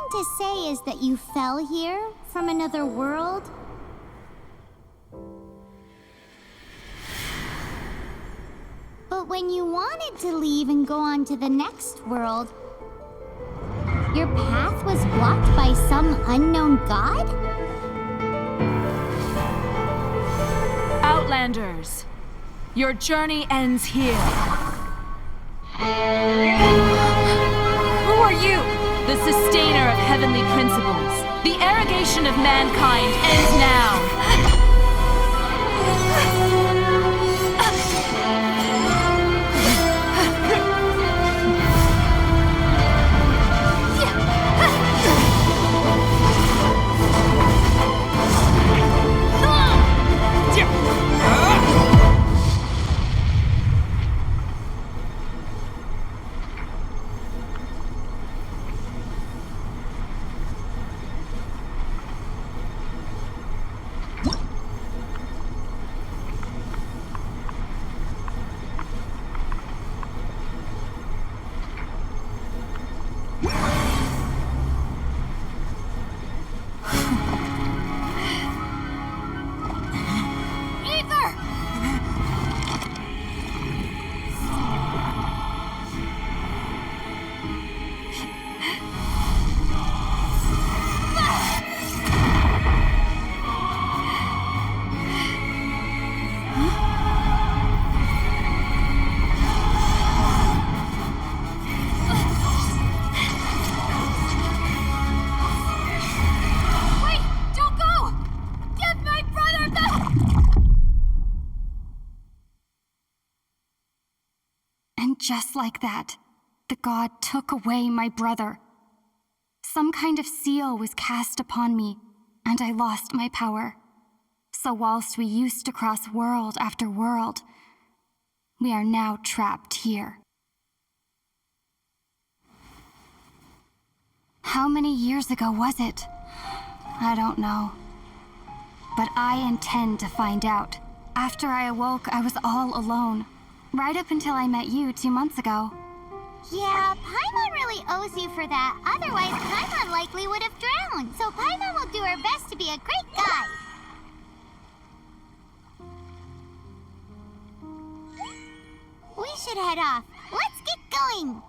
mean to say is that you fell here from another world? But when you wanted to leave and go on to the next world, your path was blocked by some unknown god? Outlanders, your journey ends here. Who are you? The sustainer of heavenly principles. The arrogation of mankind ends now. Just like that, the god took away my brother. Some kind of seal was cast upon me, and I lost my power. So whilst we used to cross world after world, we are now trapped here. How many years ago was it? I don't know. But I intend to find out. After I awoke, I was all alone. Right up until I met you 2 months ago. Yeah, Paimon really owes you for that. Otherwise, Paimon likely would have drowned. So Paimon will do her best to be a great guide. We should head off. Let's get going.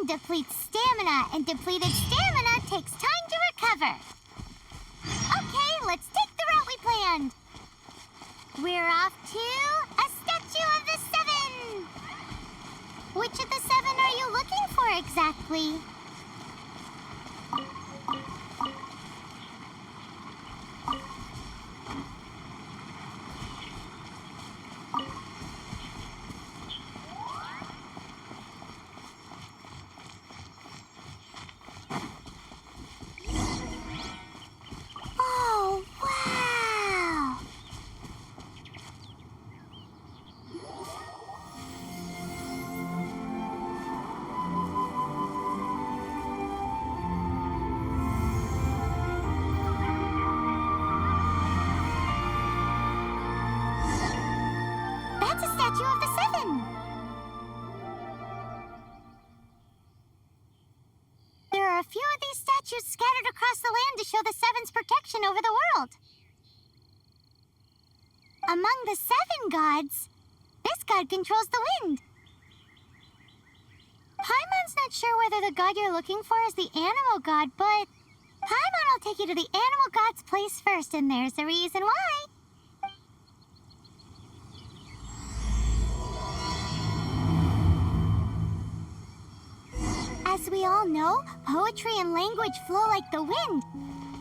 Depletes stamina, and depleted stamina takes time to recover. Okay, let's take the route we planned. We're off to a statue of the Seven. Which of the seven are you looking for exactly? Statue of the Seven. There are a few of these statues scattered across the land to show the Seven's protection over the world. Among the seven gods, this god controls the wind. Paimon's not sure where whether the god you're looking for is the animal god, but Paimon will take you to the animal god's place first, and there's the reason why. As we all know, poetry and language flow like the wind.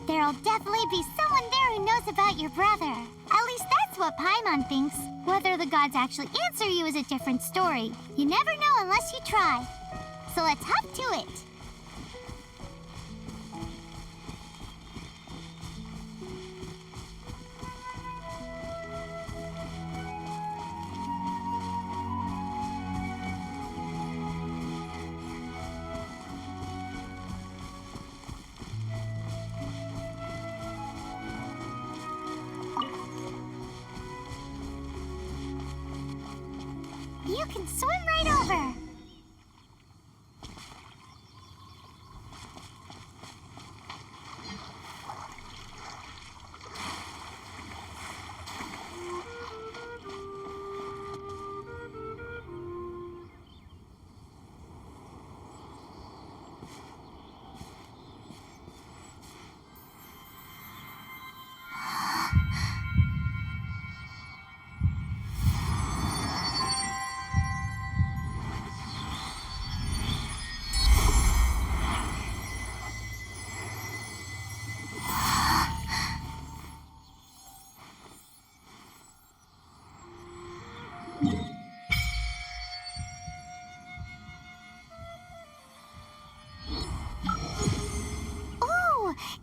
There'll definitely be someone there who knows about your brother. At least that's what Paimon thinks. Whether the gods actually answer you is a different story. You never know unless you try. So let's hop to it. You can swim right over.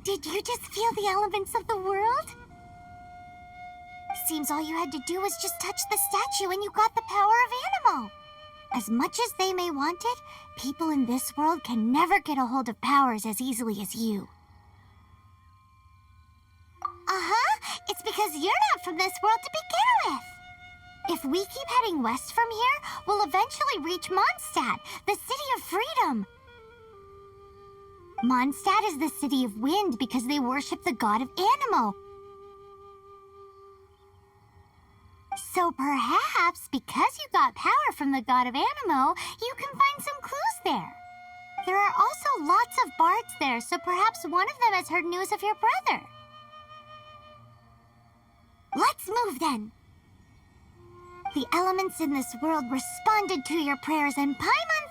Did you just feel the elements of the world? Seems all you had to do was just touch the statue and you got the power of Animo. As much as they may want it, people in this world can never get a hold of powers as easily as you. It's because you're not from this world to begin with. If we keep heading west from here, we'll eventually reach Mondstadt, the city of freedom. Mondstadt is the city of wind because they worship the god of Animo. So perhaps, because you got power from the god of Animo, you can find some clues there. There are also lots of bards there, so perhaps one of them has heard news of your brother. Let's move then. The elements in this world responded to your prayers, and Paimon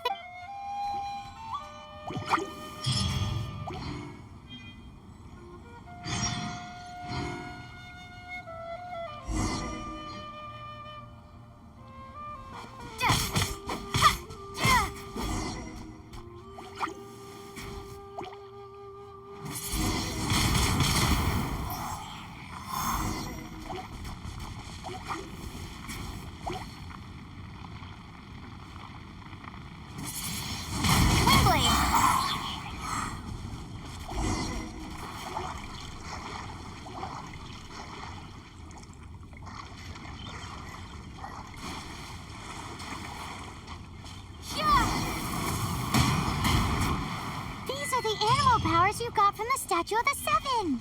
powers you got from the Statue of the Seven.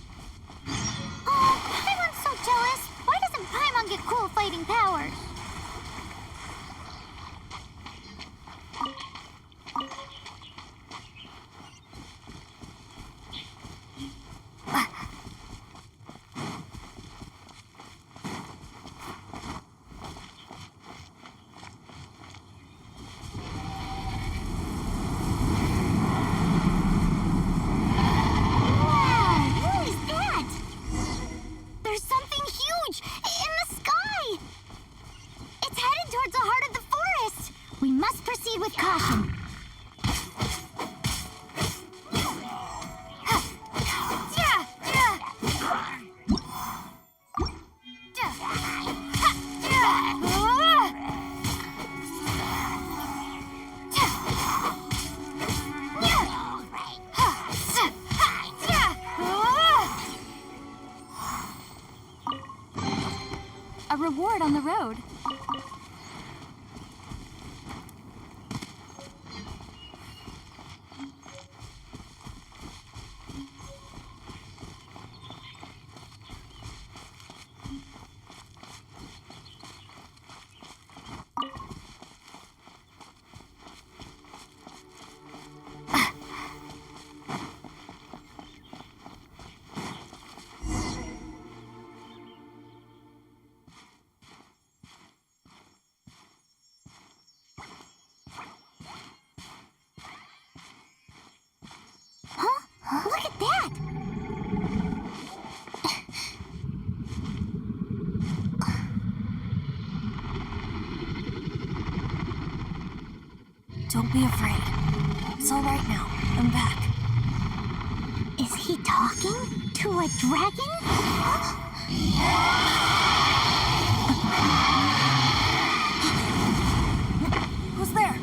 Oh, Paimon's so jealous. Why doesn't Paimon get cool fighting powers? A reward on the road. Don't be afraid. It's all right now. I'm back. Is he talking to a dragon? Who's there?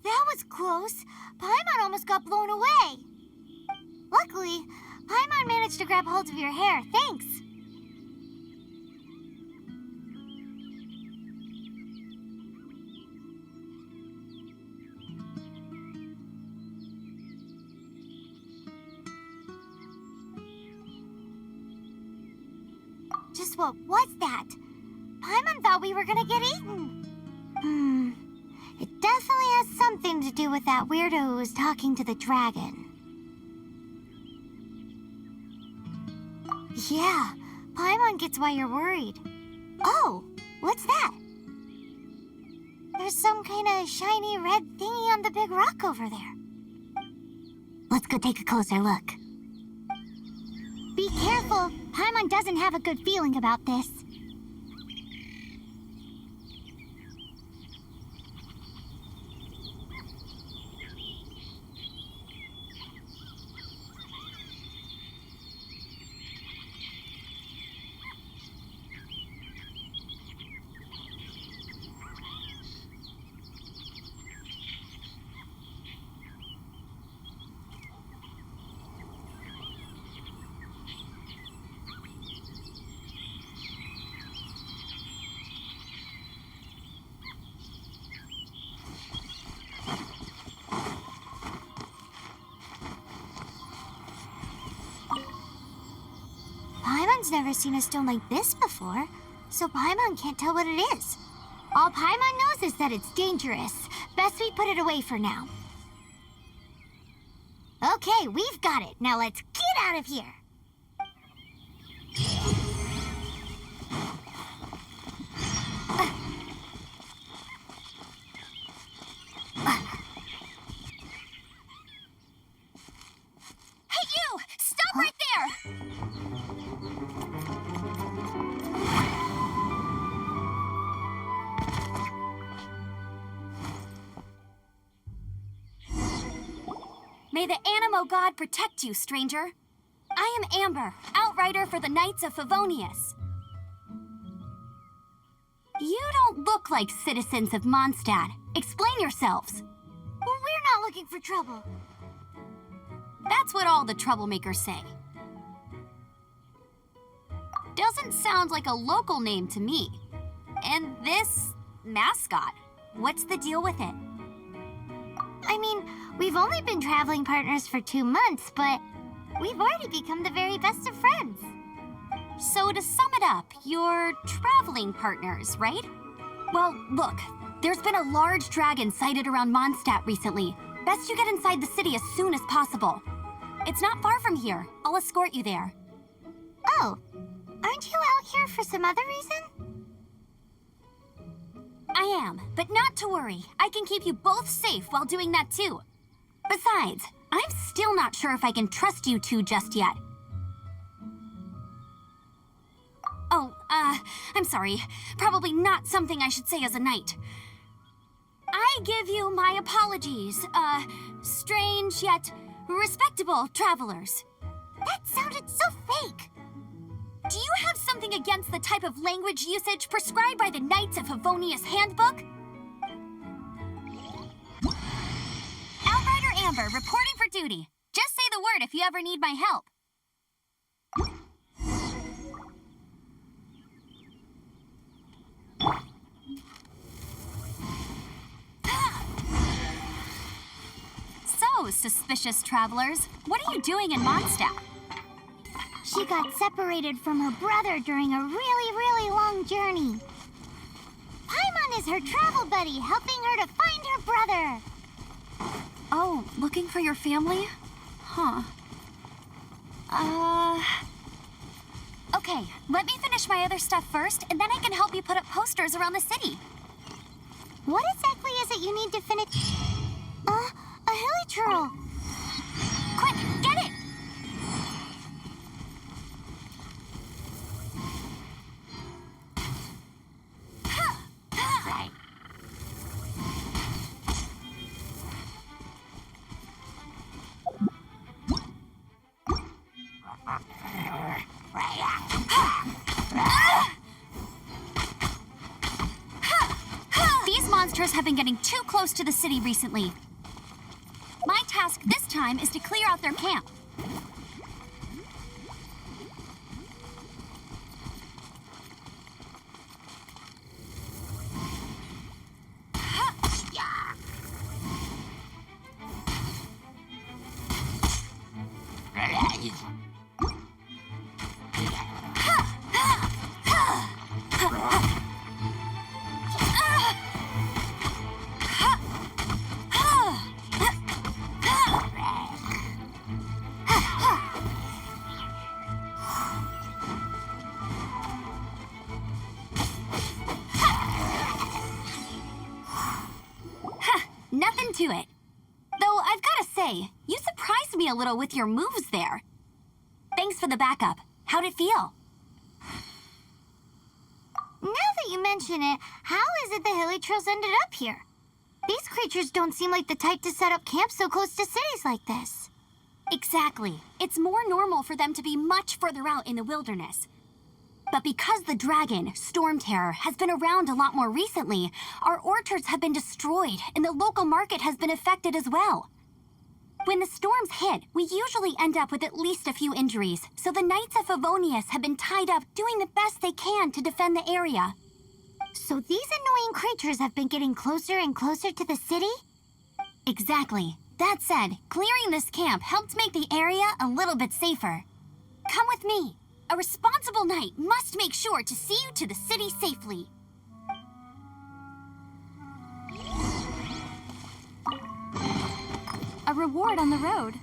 That was close. Paimon almost got blown away. Luckily, Paimon managed to grab hold of your hair. Thanks. Just what was that? Paimon thought we were gonna get eaten. It definitely has something to do with that weirdo who was talking to the dragon. Yeah, Paimon gets why you're worried. Oh, what's that? There's some kind of shiny red thingy on the big rock over there. Let's go take a closer look. Be careful. Paimon doesn't have a good feeling about this. Paimon's never seen a stone like this before, so Paimon can't tell what it is. All Paimon knows is that it's dangerous. Best we put it away for now. Okay, we've got it. Now let's get out of here. Hey, you! Stop right there! May the Animo God protect you, stranger. I am Amber, outrider for the Knights of Favonius. You don't look like citizens of Mondstadt. Explain yourselves. Well, we're not looking for trouble. That's what all the troublemakers say. Doesn't sound like a local name to me. And this mascot, what's the deal with it? I mean, we've only been traveling partners for 2 months, but we've already become the very best of friends. So to sum it up, you're traveling partners, right? Well, look, there's been a large dragon sighted around Mondstadt recently. Best you get inside the city as soon as possible. It's not far from here. I'll escort you there. Oh, aren't you out here for some other reason? I am, but not to worry. I can keep you both safe while doing that too. Besides, I'm still not sure if I can trust you two just yet. Oh, I'm sorry. Probably not something I should say as a knight. I give you my apologies, strange yet respectable travelers. That sounded so fake. Do you have something against the type of language usage prescribed by the Knights of Favonius Handbook? Outrider Amber, reporting for duty. Just say the word if you ever need my help. So, suspicious travelers, what are you doing in Mondstadt? She got separated from her brother during a really long journey. Paimon is her travel buddy, helping her to find her brother. Oh, looking for your family? Huh. Okay, let me finish my other stuff first, and then I can help you put up posters around the city. What exactly is it you need to finish? A hilly churl. Quick, get it! These monsters have been getting too close to the city recently. My task this time is to clear out their camp. Nothing to it. Though I've gotta say, you surprised me a little with your moves there. Thanks for the backup. How'd it feel? Now that you mention it, how is it the hilly trolls ended up here? These creatures don't seem like the type to set up camp so close to cities like this. Exactly. It's more normal for them to be much further out in the wilderness. But because the dragon, Storm Terror, has been around a lot more recently, our orchards have been destroyed and the local market has been affected as well. When the storms hit, we usually end up with at least a few injuries, so the Knights of Favonius have been tied up doing the best they can to defend the area. So these annoying creatures have been getting closer and closer to the city? Exactly. That said, clearing this camp helped make the area a little bit safer. Come with me. A responsible knight must make sure to see you to the city safely. A reward on the road.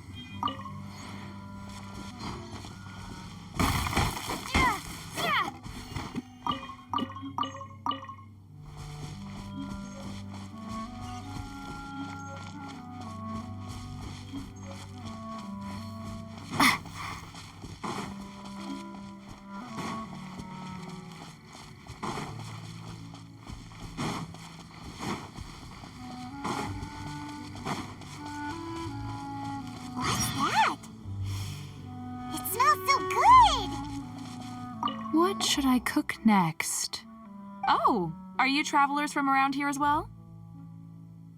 What's that? It smells so good! What should I cook next? Oh, are you travelers from around here as well?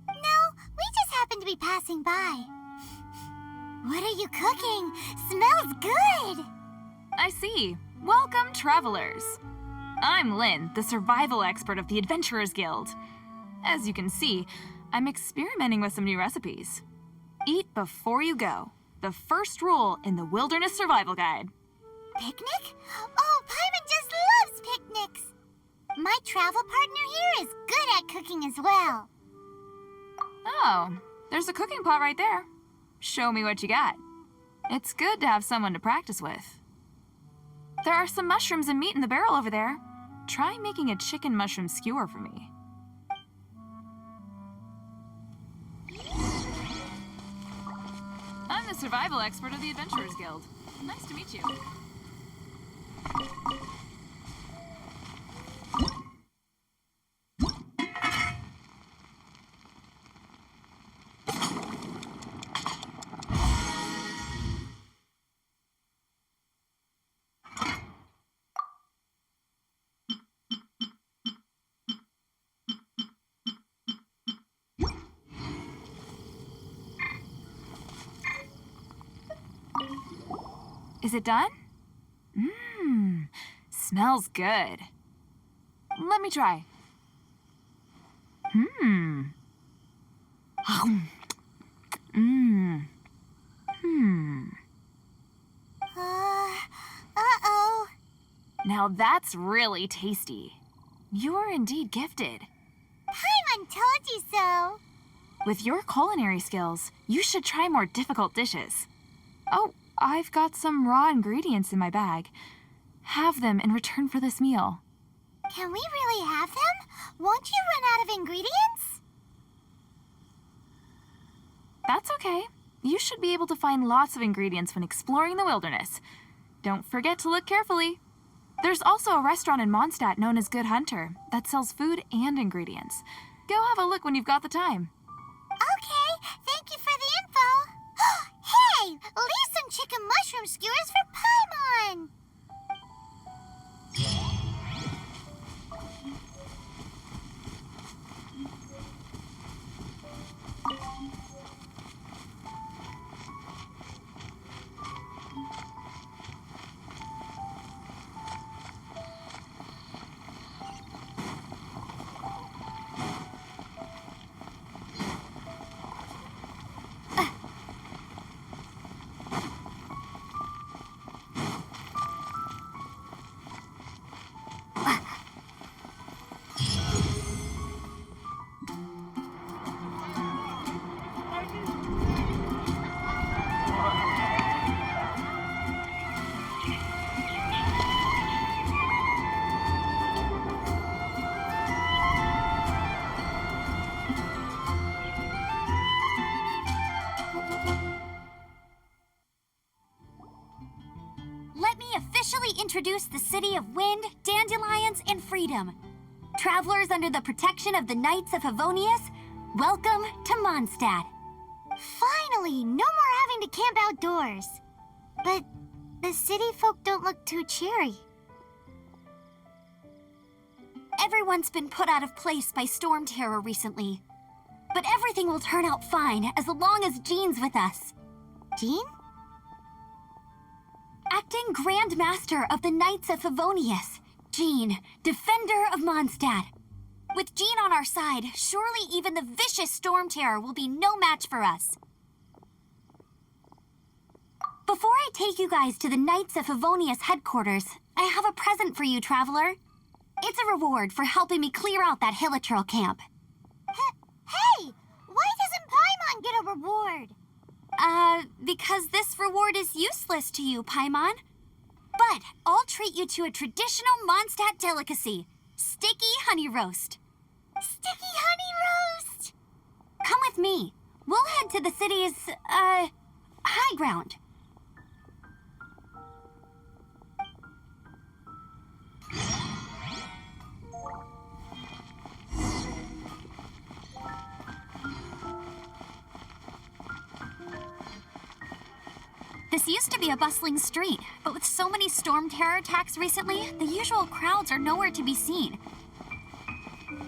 No, we just happen to be passing by. What are you cooking? Smells good! I see. Welcome, travelers. I'm Lynn, the survival expert of the Adventurers Guild. As you can see, I'm experimenting with some new recipes. Eat before you go. The first rule in the Wilderness Survival Guide. Picnic? Oh, Paimon just loves picnics! My travel partner here is good at cooking as well. Oh, there's a cooking pot right there. Show me what you got. It's good to have someone to practice with. There are some mushrooms and meat in the barrel over there. Try making a chicken mushroom skewer for me. I'm the survival expert of the Adventurers Guild. Nice to meet you. Is it done? Mmm, smells good. Let me try. Mmm. Mmm. Hmm. Uh-oh. Now that's really tasty. You're indeed gifted. Paimon told you so. With your culinary skills, you should try more difficult dishes. Oh, I've got some raw ingredients in my bag. Have them in return for this meal. Can we really have them? Won't you run out of ingredients? That's okay. You should be able to find lots of ingredients when exploring the wilderness. Don't forget to look carefully. There's also a restaurant in Mondstadt known as Good Hunter that sells food and ingredients. Go have a look when you've got the time. Okay, thank you for the info. Hey, leave some chicken mushroom skewers for Paimon. Let me officially introduce the city of wind, dandelions, and freedom. Travelers under the protection of the Knights of Favonius, welcome to Mondstadt. Finally, no more having to camp outdoors. But the city folk don't look too cheery. Everyone's been put out of place by storm terror recently. But everything will turn out fine as long as Jean's with us. Jean? Acting Grand Master of the Knights of Favonius, Jean, Defender of Mondstadt. With Jean on our side, surely even the vicious storm terror will be no match for us. Before I take you guys to the Knights of Favonius headquarters, I have a present for you, Traveler. It's a reward for helping me clear out that Hilitril camp. Hey! Why doesn't Paimon get a reward? Because this reward is useless to you, Paimon. But I'll treat you to a traditional Mondstadt delicacy, sticky honey roast. Sticky honey roast! Come with me. We'll head to the city's, high ground. This used to be a bustling street, but with so many storm terror attacks recently, the usual crowds are nowhere to be seen.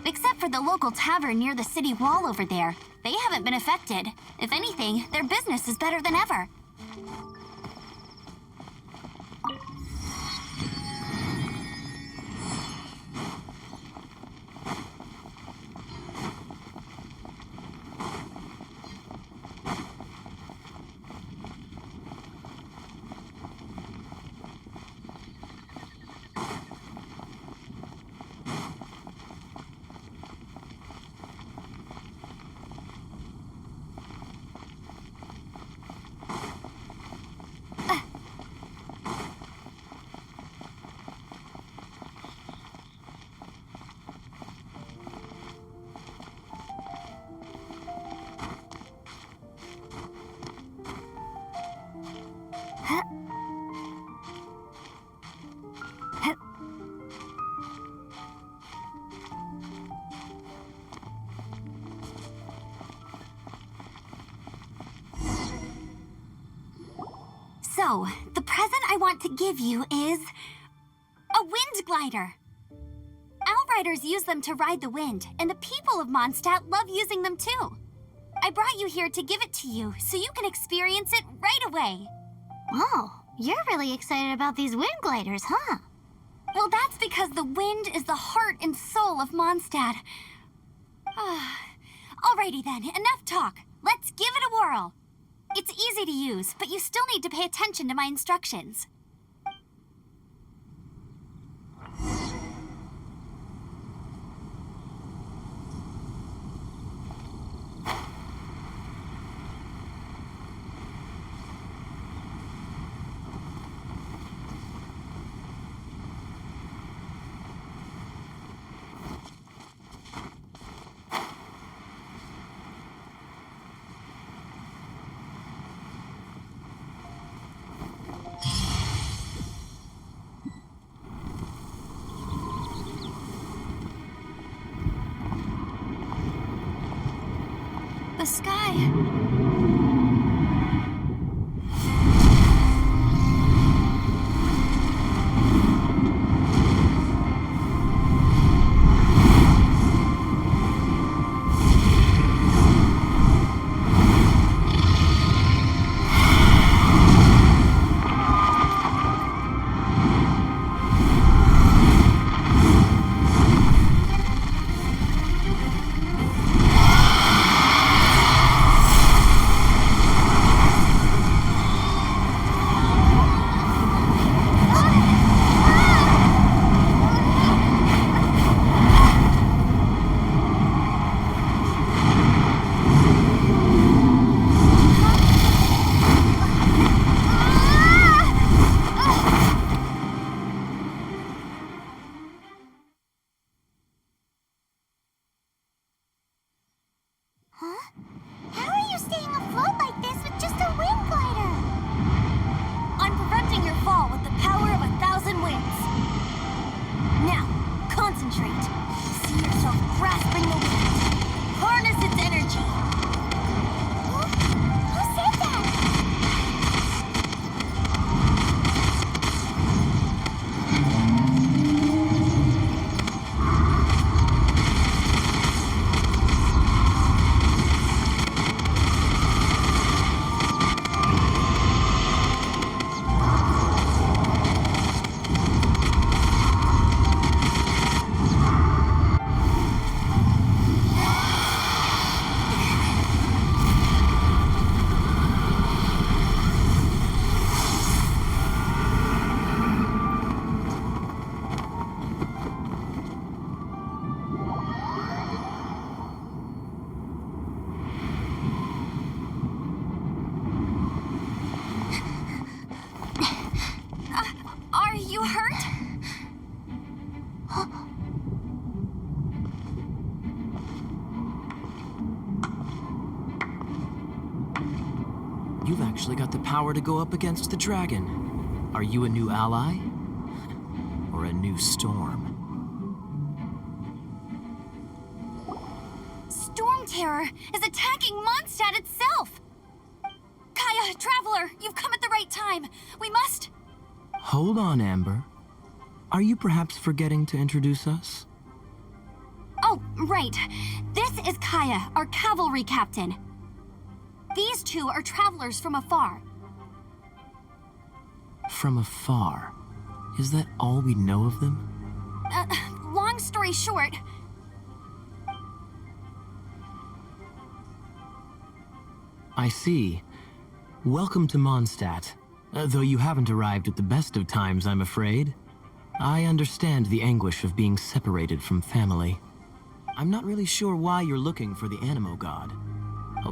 Except for the local tavern near the city wall over there. They haven't been affected. If anything, their business is better than ever. So, the present I want to give you is a wind glider. Outriders use them to ride the wind, and the people of Mondstadt love using them too. I brought you here to give it to you so you can experience it right away. Oh, you're really excited about these wind gliders, huh? Well, that's because the wind is the heart and soul of Mondstadt. Alrighty then, enough talk. Let's give it a whirl. It's easy to use, but you still need to pay attention to my instructions. The sky. Huh? How are you staying afloat like this with just a wind glider? I'm preventing your fall with the power of 1,000 winds. Now, concentrate. See yourself grasping the wind. Harness its energy. Who said that? Are you hurt? You've actually got the power to go up against the dragon. Are you a new ally? Or a new storm? Storm Terror is attacking Mondstadt itself! Kaya, Traveler, you've come at the right time. We must... Hold on, Amber. Are you perhaps forgetting to introduce us? Oh, right. This is Kaya, our cavalry captain. These two are travelers from afar. From afar. Is that all we know of them? Long story short, I see. Welcome to Mondstadt. Though you haven't arrived at the best of times, I'm afraid. I understand the anguish of being separated from family. I'm not really sure why you're looking for the Animo God.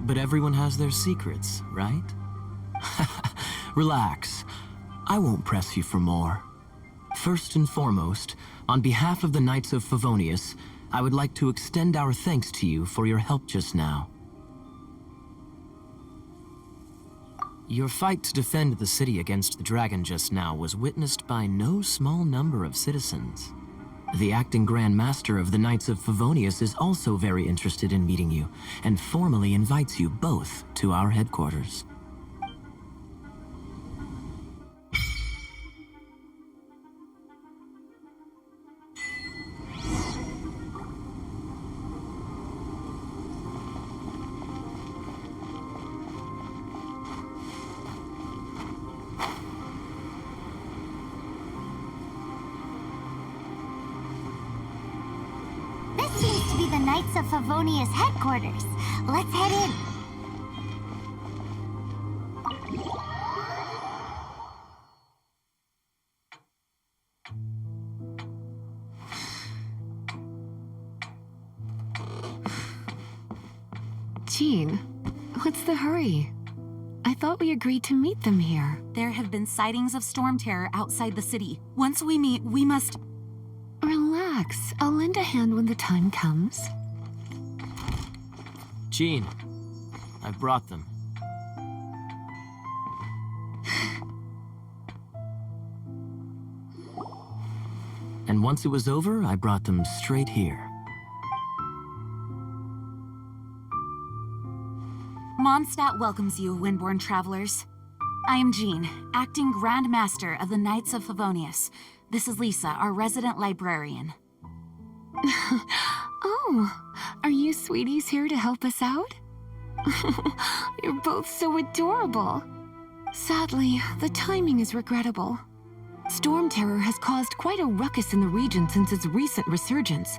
But everyone has their secrets, right? Relax. I won't press you for more. First and foremost, on behalf of the Knights of Favonius, I would like to extend our thanks to you for your help just now. Your fight to defend the city against the dragon just now was witnessed by no small number of citizens. The acting Grand Master of the Knights of Favonius is also very interested in meeting you, and formally invites you both to our headquarters. This seems to be the Knights of Favonius headquarters. Let's head in. Jean, what's the hurry? I thought we agreed to meet them here. There have been sightings of storm terror outside the city. Once we meet, we must... Relax. I'll lend a hand when the time comes. Jean, I've brought them. And once it was over, I brought them straight here. Mondstadt welcomes you, Windborn travelers. I am Jean, acting Grand Master of the Knights of Favonius. This is Lisa, our resident librarian. Oh, are you sweeties here to help us out? You're both so adorable. Sadly, the timing is regrettable. Storm Terror has caused quite a ruckus in the region since its recent resurgence.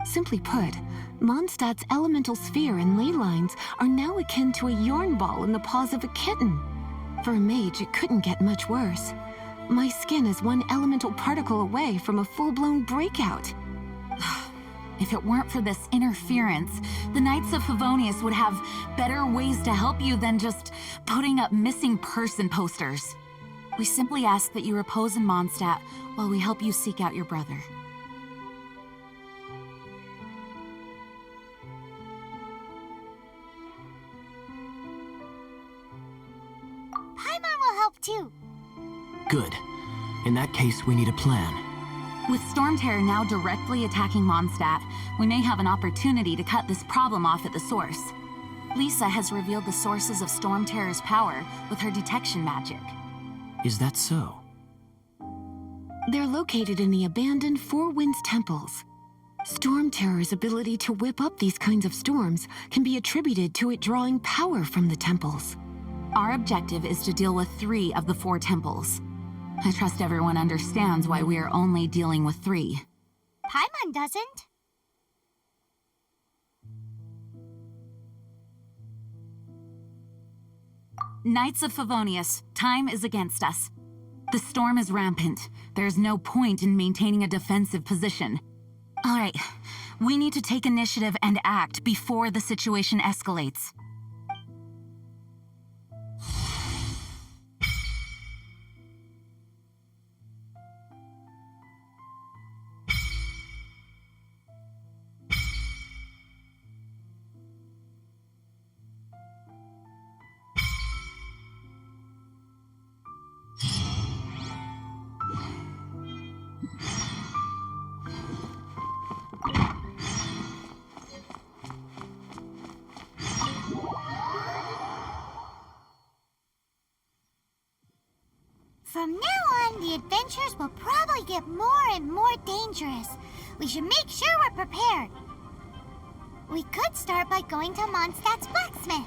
Simply put, Mondstadt's elemental sphere and ley lines are now akin to a yarn ball in the paws of a kitten. For a mage, it couldn't get much worse. My skin is one elemental particle away from a full-blown breakout. If it weren't for this interference, the Knights of Favonius would have better ways to help you than just putting up missing person posters. We simply ask that you repose in Mondstadt while we help you seek out your brother. Paimon will help too. Good. In that case, we need a plan. With Storm Terror now directly attacking Mondstadt, we may have an opportunity to cut this problem off at the source. Lisa has revealed the sources of Storm Terror's power with her detection magic. Is that so? They're located in the abandoned Four Winds temples. Storm Terror's ability to whip up these kinds of storms can be attributed to it drawing power from the temples. Our objective is to deal with 3 of the 4 temples. I trust everyone understands why we are only dealing with 3. Paimon doesn't. Knights of Favonius, time is against us. The storm is rampant. There's no point in maintaining a defensive position. All right, we need to take initiative and act before the situation escalates. From now on, the adventures will probably get more and more dangerous. We should make sure we're prepared. We could start by going to Mondstadt's blacksmith.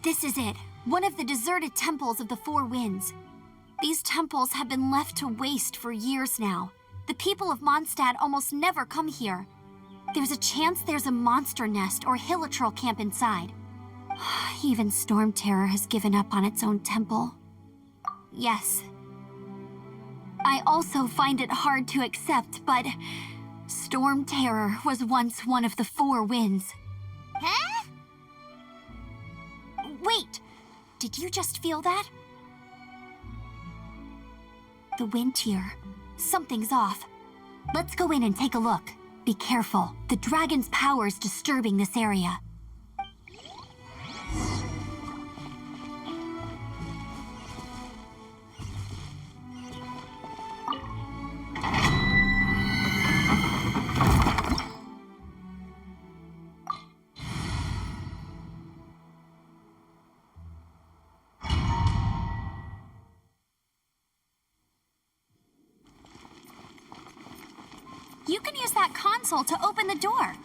This is it. One of the deserted temples of the Four Winds. These temples have been left to waste for years now. The people of Mondstadt almost never come here. There's a chance there's a monster nest or hilitrol camp inside. Even Storm Terror has given up on its own temple. Yes. I also find it hard to accept, but Storm Terror was once one of the Four Winds. Huh? Wait! Did you just feel that? The wind here. Something's off. Let's go in and take a look. Be careful. The dragon's power is disturbing this area. You can use that console to open the door.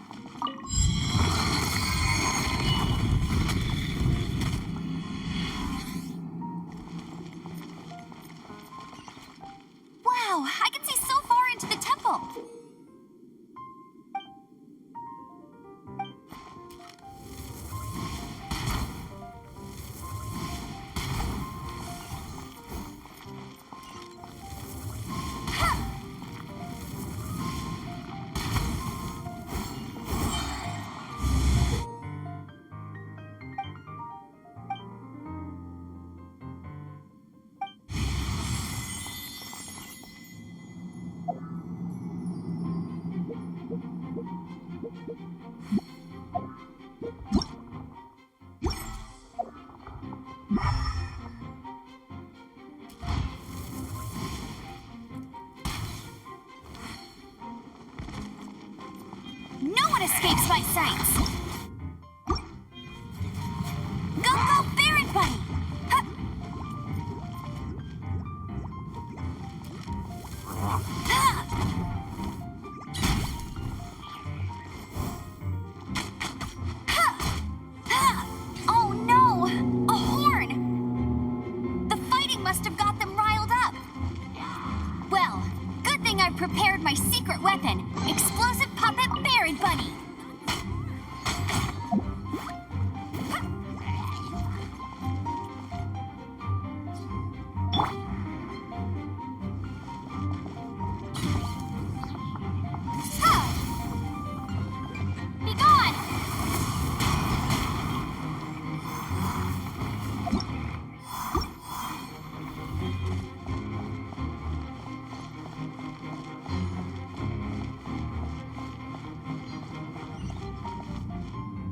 Wow, I can see so far into the temple. No one escapes my sights! Go, go, Baron Buddy! Huh. Ah. Ah. Oh no! A horn! The fighting must have got them riled up. Well, good thing I prepared my secret weapon, explosive puppet Baron Bunny. Be gone!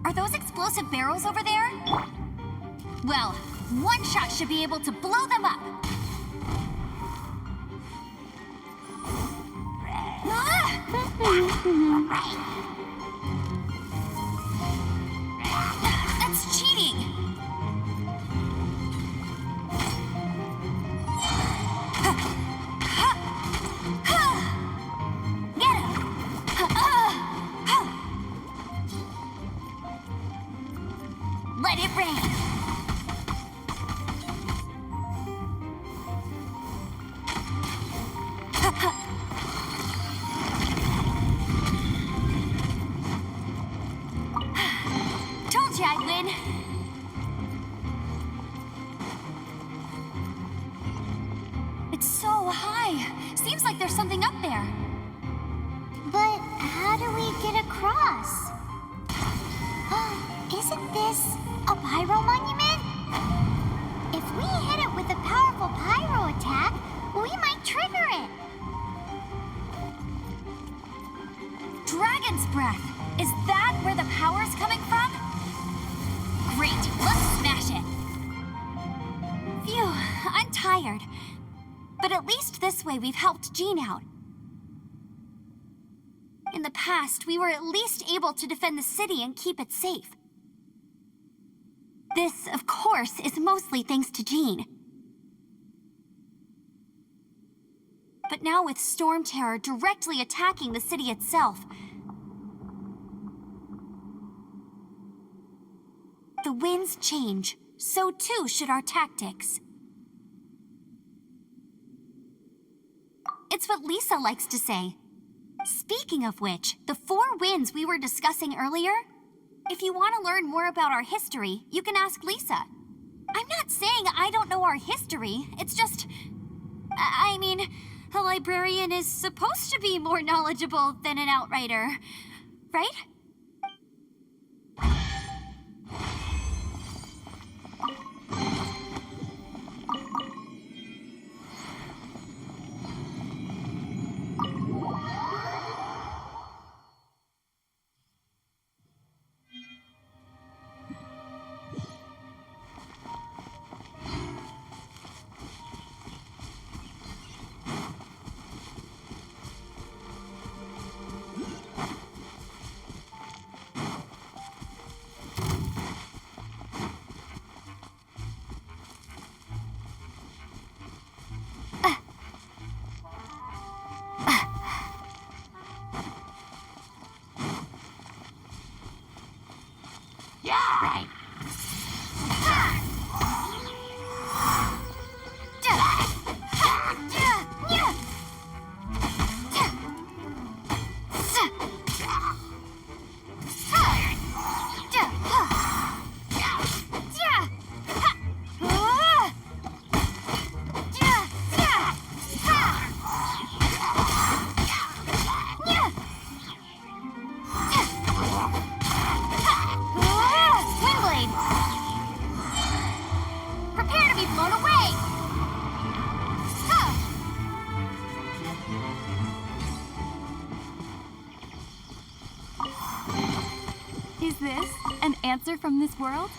Are those explosive barrels over there? Well, one shot should be able to blow them up. That's cheating. Get him. Let it rain. Told you I'd win. It's so high. Seems like there's something up there. But how do we get across? Isn't this a pyro monument? If we hit it with a powerful pyro attack, we might trigger it. Dragon's breath. Is that where the power's coming from? Great, let's smash it. Phew, I'm tired. But at least this way we've helped Jean out. In the past, we were at least able to defend the city and keep it safe. This, of course, is mostly thanks to Jean. But now with Storm Terror directly attacking the city itself, the winds change, so too should our tactics. It's what Lisa likes to say. Speaking of which, the 4 winds we were discussing earlier, if you want to learn more about our history, you can ask Lisa. I'm not saying I don't know our history, it's just... I mean, a librarian is supposed to be more knowledgeable than an outrider, right? this an answer from this world?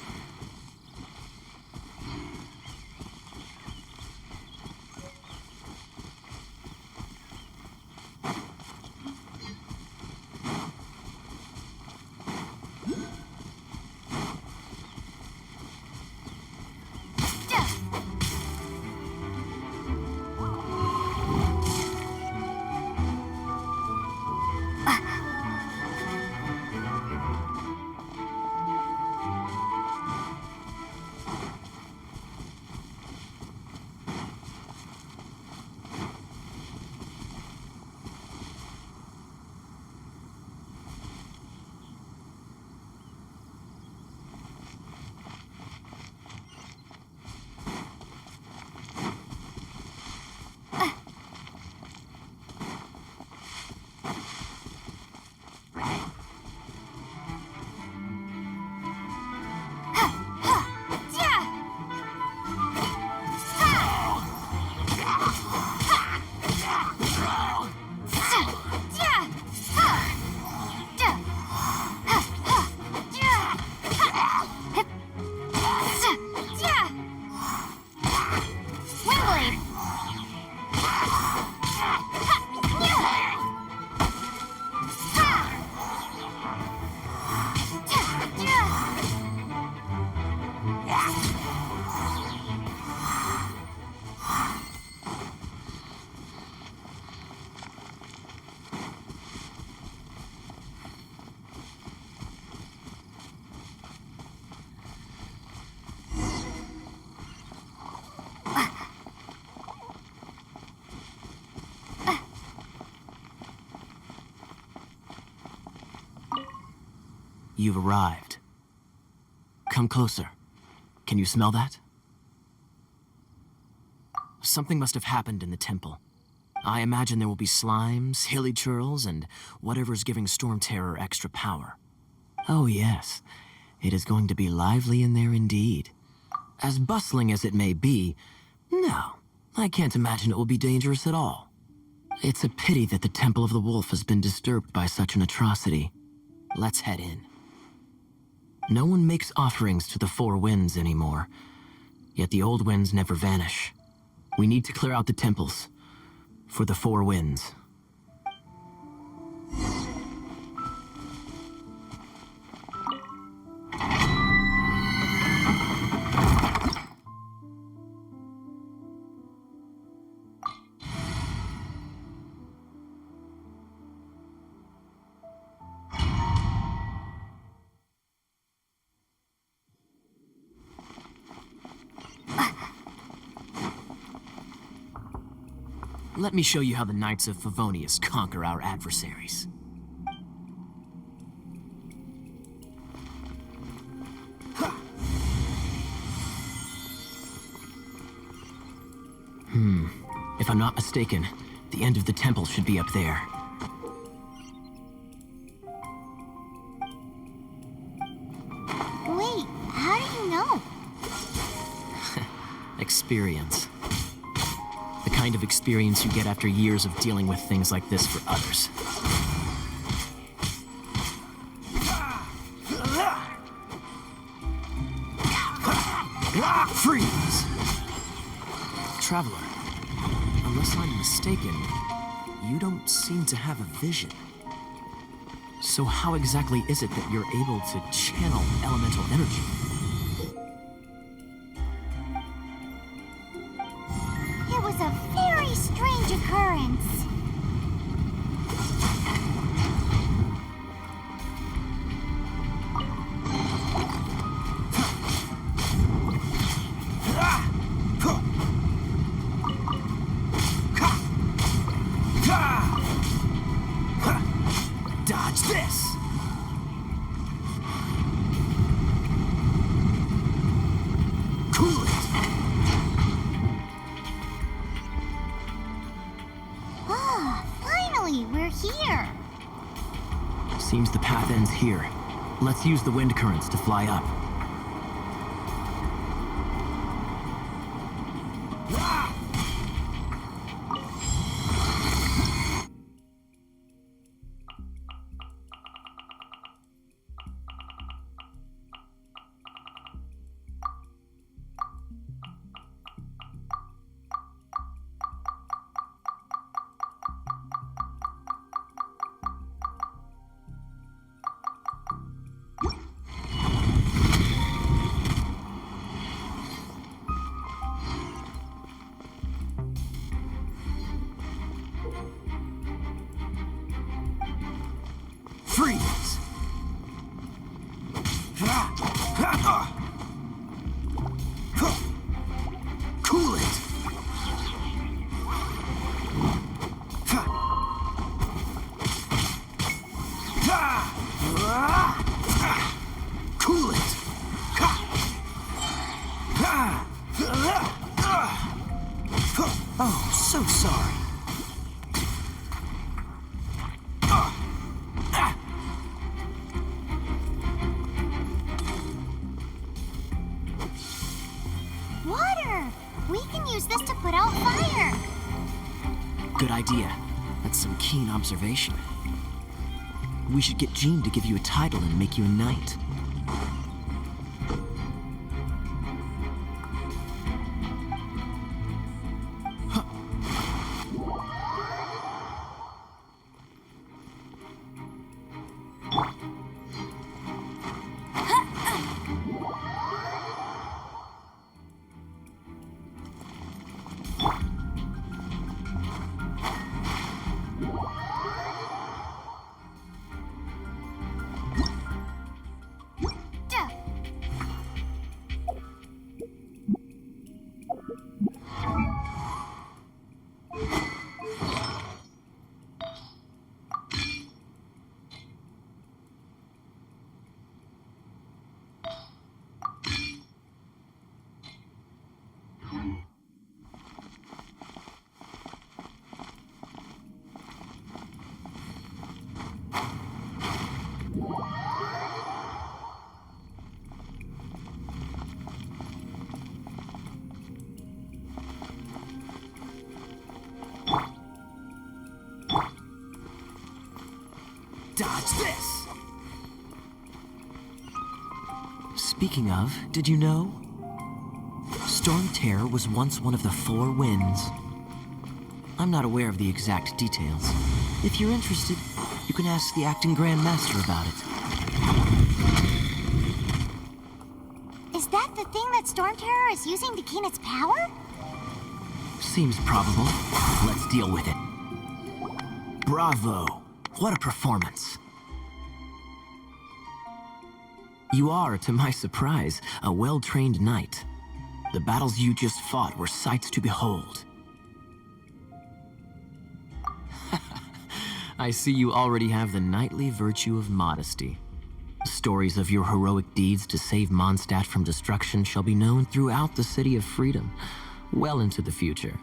You've arrived. Come closer. Can you smell that? Something must have happened in the temple. I imagine there will be slimes, hilly churls, and whatever's giving Storm Terror extra power. Oh yes, it is going to be lively in there indeed. As bustling as it may be, no, I can't imagine it will be dangerous at all. It's a pity that the Temple of the Wolf has been disturbed by such an atrocity. Let's head in. No one makes offerings to the Four Winds anymore, yet the old winds never vanish. We need to clear out the temples for the Four Winds. Let me show you how the Knights of Favonius conquer our adversaries. If I'm not mistaken, the end of the temple should be up there. Wait, how do you know? Experience. The kind of experience you get after years of dealing with things like this for others. Freeze! Traveler, unless I'm mistaken, you don't seem to have a vision. So how exactly is it that you're able to channel elemental energy? It was a very strange occurrence. Dodge this! Cool it! Ah, finally, we're here. Seems the path ends here. Let's use the wind currents to fly up. Freeze! Cool it! Cool it! Oh, so sorry. Water! We can use this to put out fire. Good idea. That's some keen observation. We should get Jean to give you a title and make you a knight. Duh. Dodge this! Speaking of, did you know? Storm Terror was once one of the 4 winds. I'm not aware of the exact details. If you're interested, you can ask the acting Grand Master about it. Is that the thing that Storm Terror is using to gain its power? Seems probable. Let's deal with it. Bravo! What a performance. You are, to my surprise, a well-trained knight. The battles you just fought were sights to behold. I see you already have the knightly virtue of modesty. Stories of your heroic deeds to save Mondstadt from destruction shall be known throughout the City of Freedom, well into the future.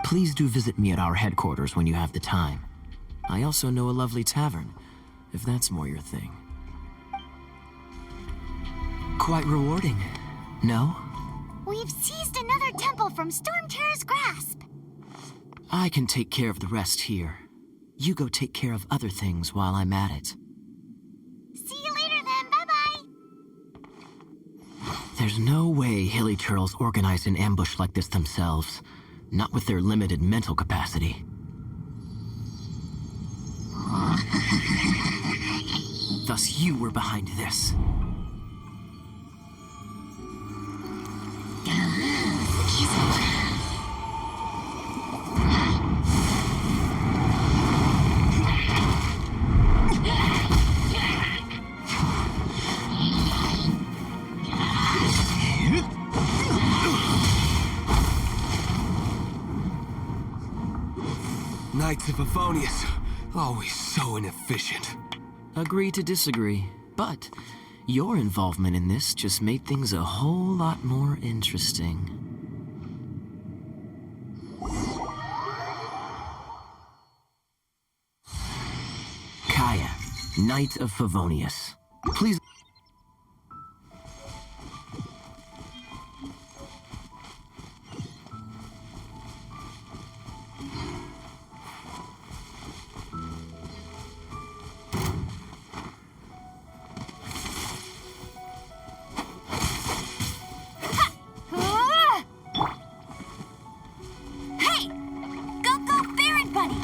Please do visit me at our headquarters when you have the time. I also know a lovely tavern, if that's more your thing. Quite rewarding, no? We've seized another temple from Storm Terror's grasp. I can take care of the rest here. You go take care of other things while I'm at it. See you later then, bye-bye. There's no way Hilly Churls organized an ambush like this themselves. Not with their limited mental capacity. Thus you were behind this. Knights of Favonius, always so inefficient. Agree to disagree, but your involvement in this just made things a whole lot more interesting. Kaya, Knight of Favonius. Please. Hey! Go, Baron Buddy!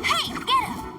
Hey, get him!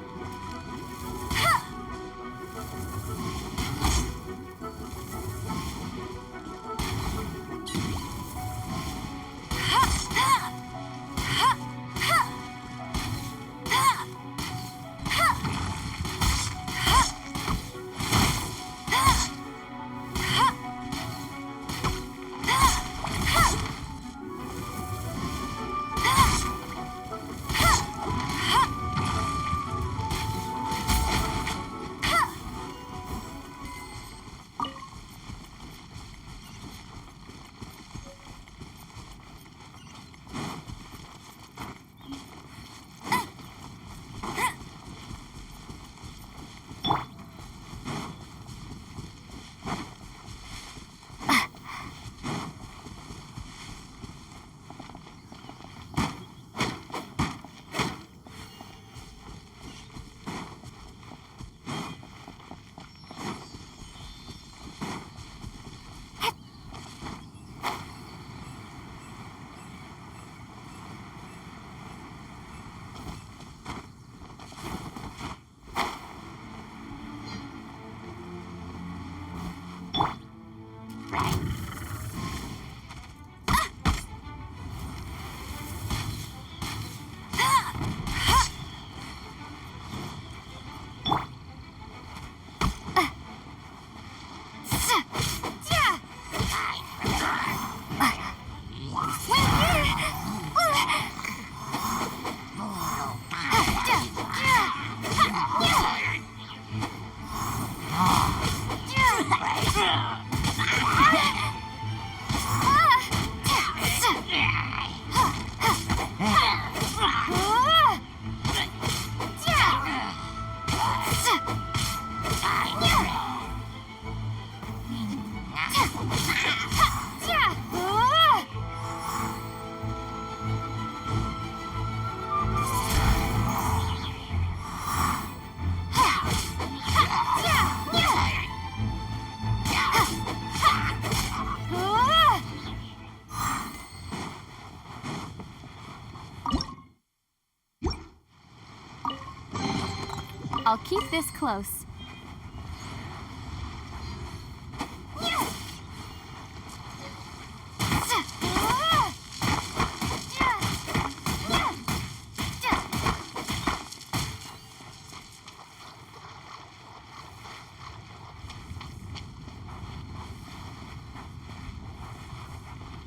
I'll keep this close.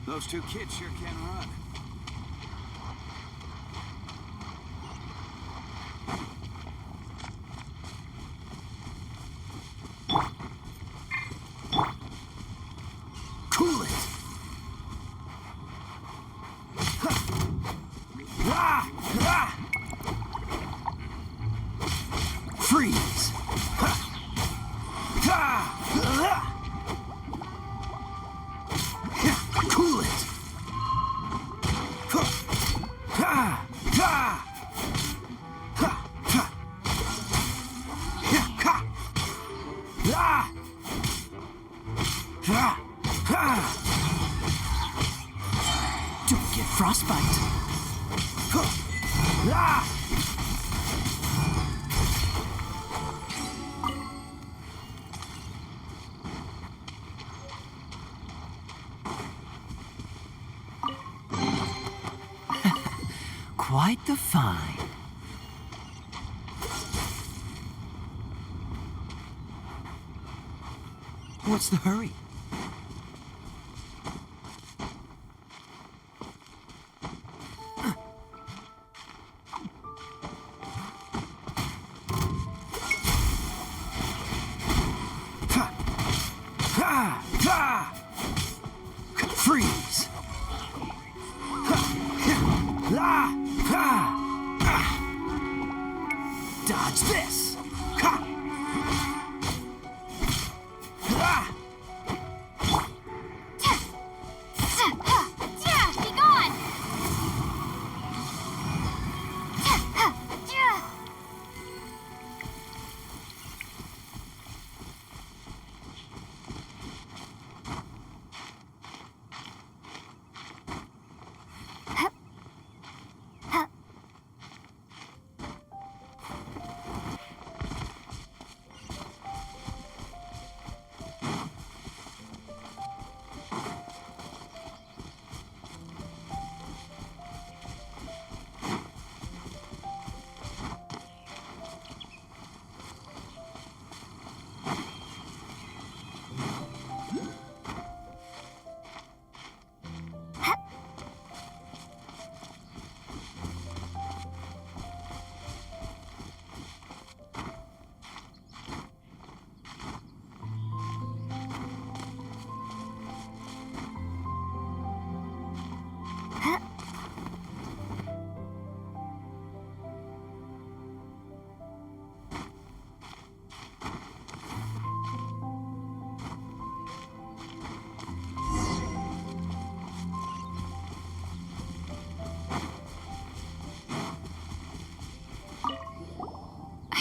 Those two kids sure can run. Cool it! Ah! Ah! Freeze! Cool it! Don't get frostbite. Quite the find. What's the hurry? Freeze! Dodge this! Be gone!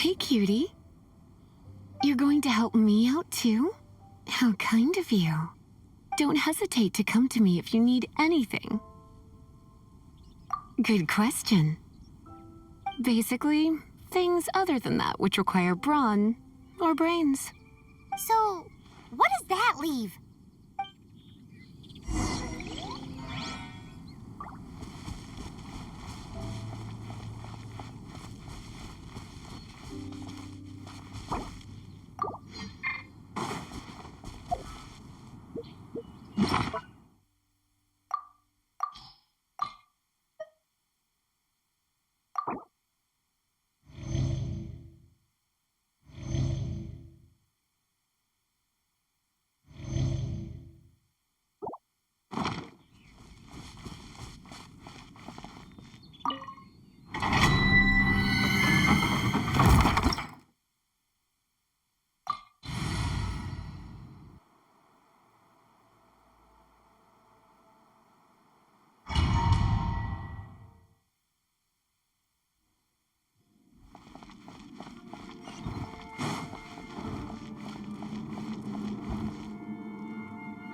Hey, cutie. You're going to help me out, too? How kind of you. Don't hesitate to come to me if you need anything. Good question. Basically, things other than that which require brawn or brains. So, what does that leave?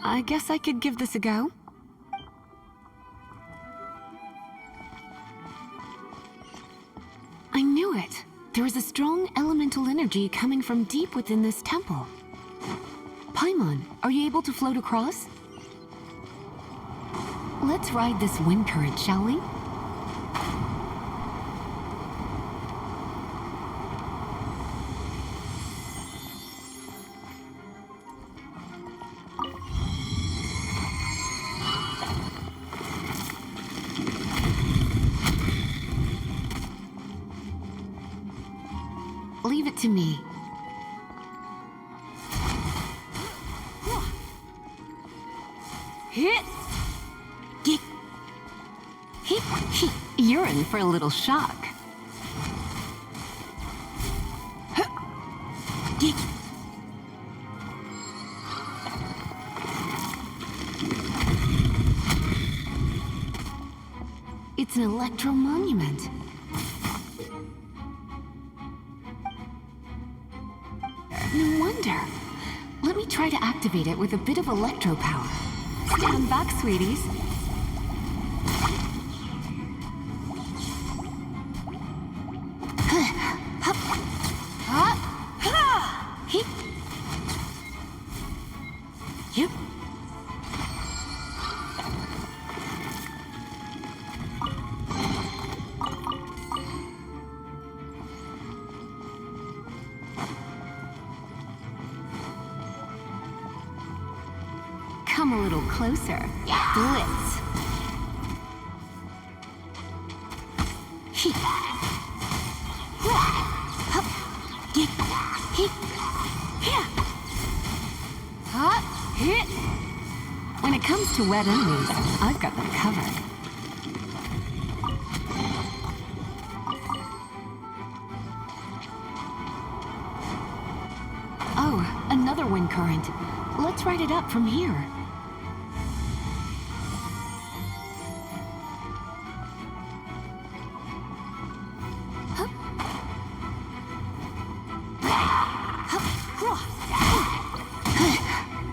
I guess I could give this a go. I knew it. There is a strong elemental energy coming from deep within this temple. Paimon, are you able to float across? Let's ride this wind current, shall we? Leave it to me. Hit! Get! Hit! You're in for a little shock. Get! It's an electro monument. No wonder. Let me try to activate it with a bit of electro power. Stand back, sweeties. Yep. Come a little closer. Blitz. When it comes to wet enemies, I've got them covered. Oh, another wind current. Let's ride it up from here.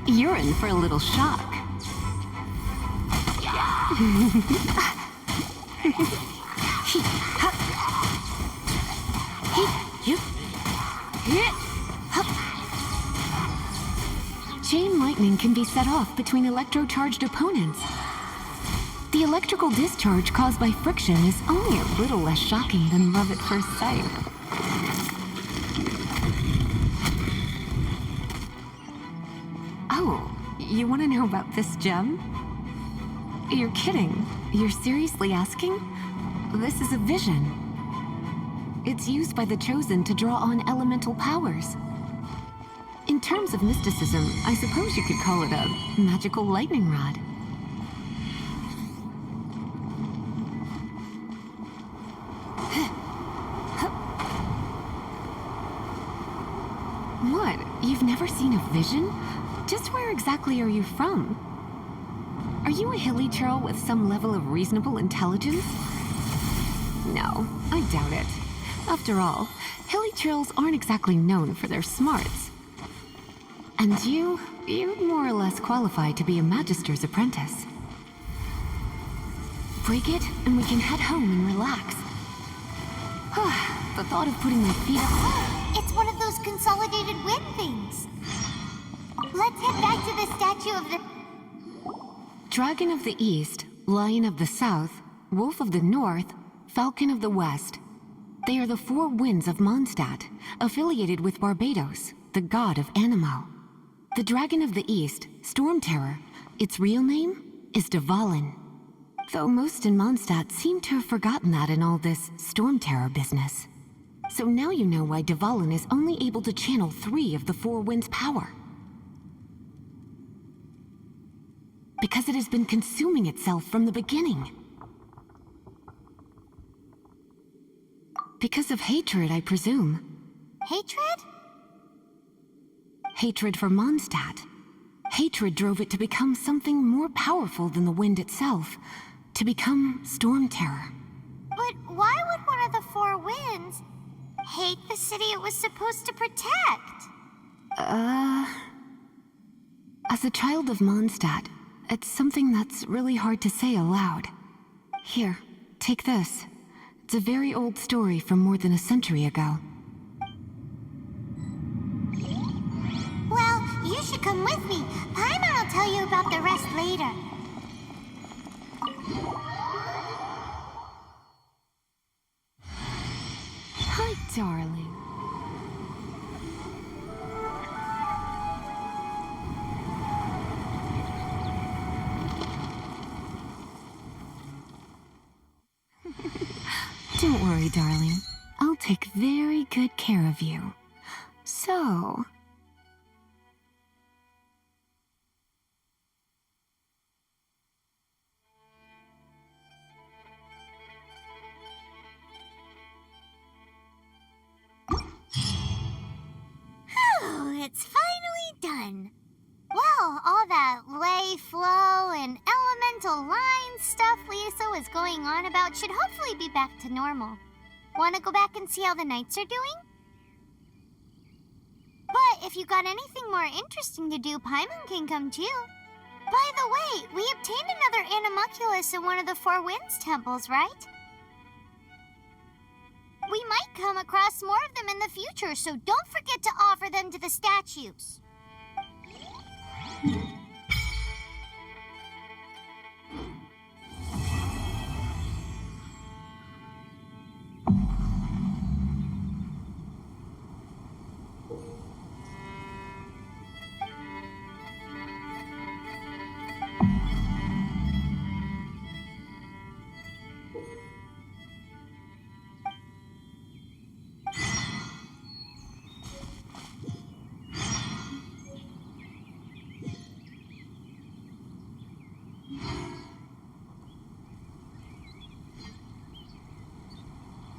You're in for a little shock. Chain lightning can be set off between electro-charged opponents. The electrical discharge caused by friction is only a little less shocking than love at first sight. Oh, you want to know about this gem? You're kidding. You're seriously asking? This is a vision. It's used by the Chosen to draw on elemental powers. In terms of mysticism, I suppose you could call it a magical lightning rod. What? You've never seen a vision? Just where exactly are you from? Are you a hilly churl with some level of reasonable intelligence? No, I doubt it. A After all, hilly trails aren't exactly known for their smarts. And you're more or less qualified to be a Magister's apprentice. Break it, and we can head home and relax. The thought of putting my feet up... It's one of those consolidated wind things. Let's head back to the statue of the... Dragon of the East, Lion of the South, Wolf of the North, Falcon of the West. They are the four winds of Mondstadt, affiliated with Barbados, the god of Anemo. The Dragon of the East, Storm Terror, its real name is Dvalin. Though most in Mondstadt seem to have forgotten that in all this Storm Terror business. So now you know why Dvalin is only able to channel 3 of the four winds' power. Because it has been consuming itself from the beginning. Because of hatred, I presume. Hatred? Hatred for Mondstadt. Hatred drove it to become something more powerful than the wind itself. To become Storm Terror. But why would one of the four winds hate the city it was supposed to protect? As a child of Mondstadt, it's something that's really hard to say aloud. Here, take this. It's a very old story from more than a century ago. Well, you should come with me. Paimon will tell you about the rest later. Hi, darling. Don't worry, darling. I'll take very good care of you. So... Phew, it's finally done. Well, all that lay, flow, and elemental line stuff Lisa was going on about should hopefully be back to normal. Want to go back and see how the knights are doing? But if you got anything more interesting to do, Paimon can come too. By the way, we obtained another animalculus in one of the Four Winds temples, right? We might come across more of them in the future, so don't forget to offer them to the statues.